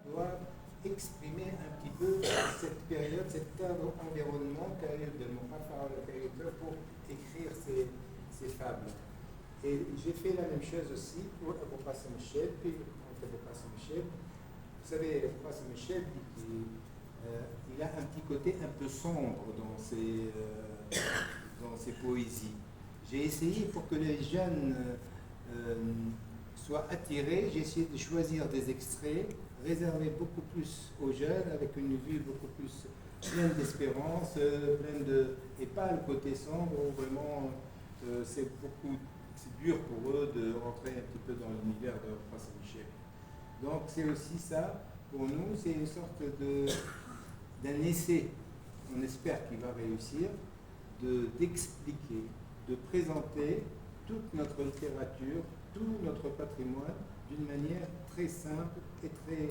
doit exprimer un petit peu cette période, cet environnement période de pour écrire ces fables. Et j'ai fait la même chose aussi pour Abou Qasim Michel, puis pour Abou Qasim Michel. Vous savez, Abou Qasim Michel, il a un petit côté un peu sombre dans ses poésies. J'ai essayé pour que les jeunes soient attirés, j'ai essayé de choisir des extraits réservés beaucoup plus aux jeunes, avec une vue beaucoup plus pleine d'espérance, et pas le côté sombre où vraiment c'est dur pour eux de rentrer un petit peu dans l'univers de François Michel. Donc c'est aussi ça, pour nous, c'est une sorte d'un essai, on espère qu'il va réussir, d'expliquer, de présenter toute notre littérature, tout notre patrimoine d'une manière très simple et très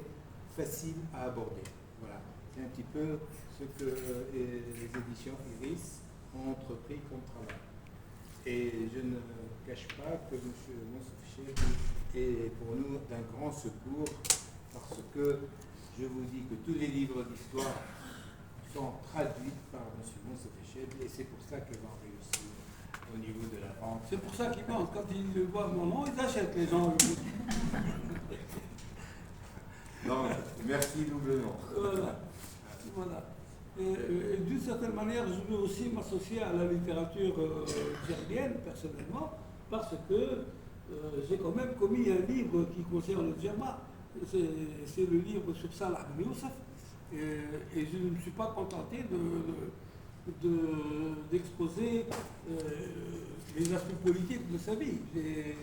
facile à aborder. Voilà, c'est un petit peu ce que les éditions Iris ont entrepris comme travail. Et je ne cache pas que M. Monsef Chebli est pour nous d'un grand secours, parce que je vous dis que tous les livres d'histoire sont traduits par M. Monsef Chebli, et c'est pour ça qu'ils vont réussir au niveau de la vente. C'est pour ça qu'ils pensent, quand ils voient mon nom, ils achètent les gens. Donc, merci doublement. Voilà. Et d'une certaine manière, je veux aussi m'associer à la littérature djerbienne, personnellement, parce que j'ai quand même commis un livre qui concerne le djerma. C'est le livre sur Salah ibn Youssef. Et je ne me suis pas contenté d'exposer les aspects politiques de sa vie. J'ai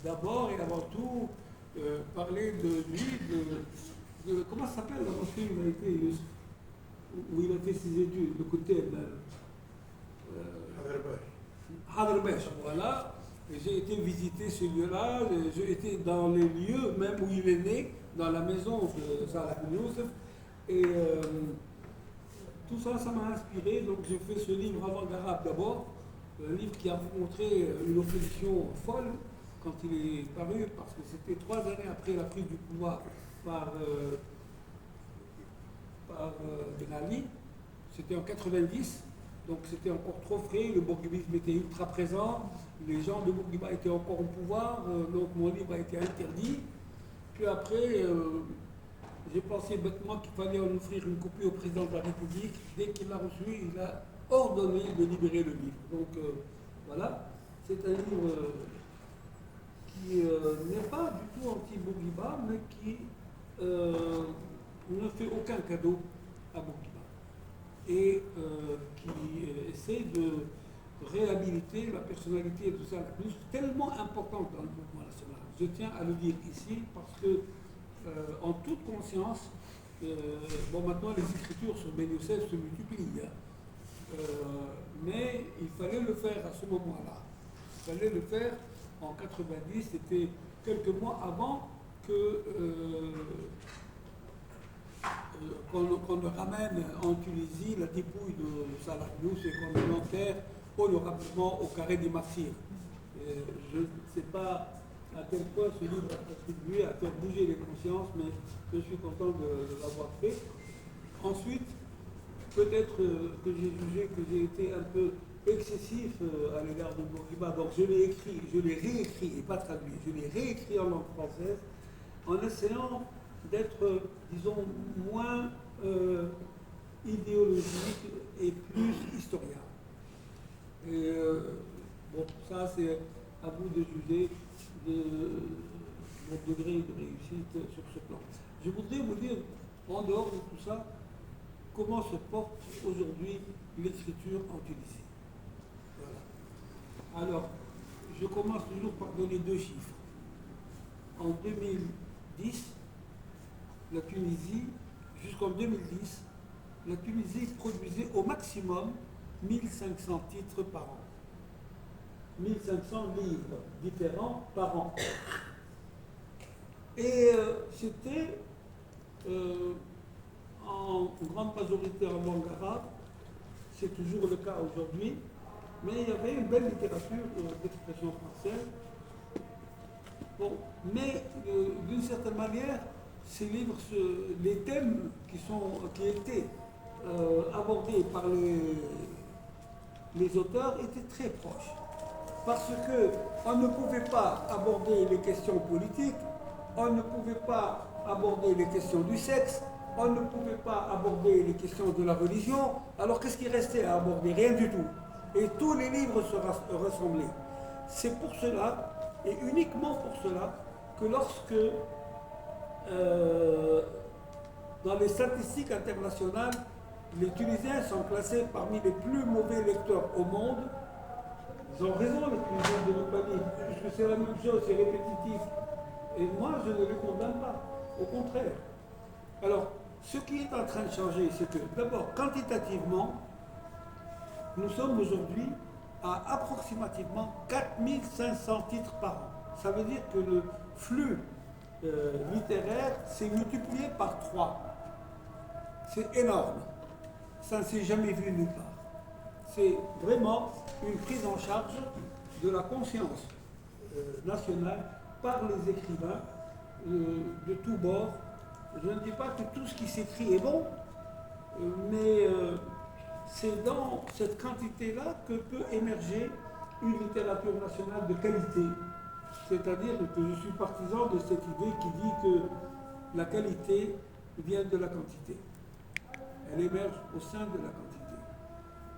d'abord et avant tout parlé de lui, comment ça s'appelle la mosquée où il a fait ses études, le côté Hadr Besh, voilà. J'ai été visiter ce lieu-là, j'ai été dans les lieux même où il est né, dans la maison de Salah ibn Youssef. Et tout ça, ça m'a inspiré, donc j'ai fait ce livre avant-arabe d'abord, un livre qui a montré une opposition folle quand il est paru, parce que c'était 3 années après la prise du pouvoir par Ben Ali. C'était en 90, donc c'était encore trop frais, le bourguibisme était ultra présent, les gens de Bourguiba étaient encore au pouvoir, donc mon livre a été interdit. Puis après, j'ai pensé bêtement qu'il fallait en offrir une copie au président de la République. Dès qu'il l'a reçu, il a ordonné de libérer le livre. Donc voilà, c'est un livre qui n'est pas du tout anti-Bourguiba, mais qui ne fait aucun cadeau à Bourguiba et qui essaie de réhabiliter la personnalité de Salah ibn Youssef, tellement importante dans le mouvement national. Je tiens à le dire ici parce que, en toute conscience, maintenant les écritures sur Ben Youssef se multiplient, mais il fallait le faire à ce moment-là. Il fallait le faire en 90, c'était quelques mois avant que qu'on le ramène en Tunisie, la dépouille de Salah ibn Youssef, et qu'on l'enterre honorablement au carré des martyrs. Je ne sais pas à quel point ce livre a contribué à faire bouger les consciences, mais je suis content de l'avoir fait. Ensuite, peut-être que j'ai jugé que j'ai été un peu excessif à l'égard de Bourguiba, donc je l'ai réécrit, et pas traduit, je l'ai réécrit en langue française, en essayant d'être, disons, moins idéologique et plus historien. Et bon, ça c'est à vous de juger de votre degré de réussite sur ce plan. Je voudrais vous dire, en dehors de tout ça, comment se porte aujourd'hui l'écriture en Tunisie. Voilà. Alors, je commence toujours par donner 2 chiffres. En 2010, la Tunisie, jusqu'en 2010, la Tunisie produisait au maximum 1500 titres par an. 1500 livres différents par an. Et c'était en grande majorité en langue arabe, c'est toujours le cas aujourd'hui, mais il y avait une belle littérature d'expression française. Bon, mais d'une certaine manière, ces livres, les thèmes qui étaient abordés par les auteurs étaient très proches. Parce qu'on ne pouvait pas aborder les questions politiques, on ne pouvait pas aborder les questions du sexe, on ne pouvait pas aborder les questions de la religion. Alors qu'est-ce qui restait à aborder? Rien du tout. Et tous les livres se ressemblaient. C'est pour cela, et uniquement pour cela, que lorsque dans les statistiques internationales, les Tunisiens sont classés parmi les plus mauvais lecteurs au monde. Ils ont raison, les Tunisiens, de ne pas lire, puisque c'est la même chose, c'est répétitif. Et moi, je ne les condamne pas, au contraire. Alors, ce qui est en train de changer, c'est que, d'abord, quantitativement, nous sommes aujourd'hui à approximativement 4500 titres par an. Ça veut dire que le flux littéraire s'est multiplié par 3. C'est énorme. Ça ne s'est jamais vu nulle part. C'est vraiment une prise en charge de la conscience nationale par les écrivains de tous bords. Je ne dis pas que tout ce qui s'écrit est bon, mais c'est dans cette quantité-là que peut émerger une littérature nationale de qualité. C'est-à-dire que je suis partisan de cette idée qui dit que la qualité vient de la quantité. Elle émerge au sein de la quantité.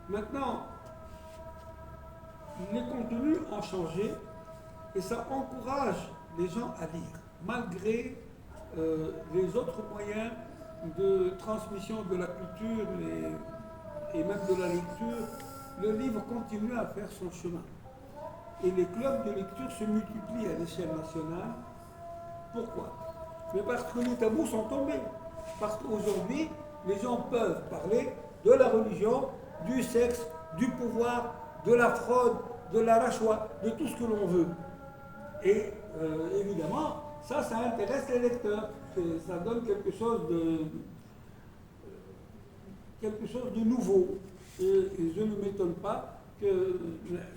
Maintenant, les contenus ont changé et ça encourage les gens à lire, malgré les autres moyens de transmission de la culture et même de la lecture. Le livre continue à faire son chemin. Et les clubs de lecture se multiplient à l'échelle nationale. Pourquoi? Mais parce que les tabous sont tombés. Parce qu'aujourd'hui, les gens peuvent parler de la religion, du sexe, du pouvoir, de la fraude, de la rachwa, de tout ce que l'on veut. Et évidemment, ça intéresse les lecteurs. Ça donne quelque chose de nouveau. Et je ne m'étonne pas que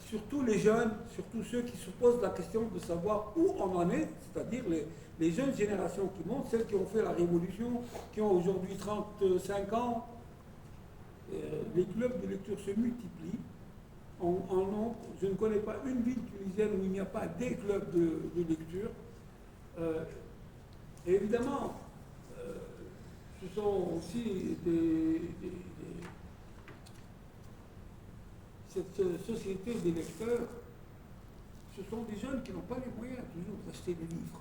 surtout les jeunes, surtout ceux qui se posent la question de savoir où on en est, c'est-à-dire les jeunes générations qui montent, celles qui ont fait la révolution, qui ont aujourd'hui 35 ans, les clubs de lecture se multiplient. Je ne connais pas une ville tunisienne où il n'y a pas des clubs de lecture. Et évidemment, ce sont aussi cette société des lecteurs, ce sont des jeunes qui n'ont pas les moyens toujours d'acheter des livres.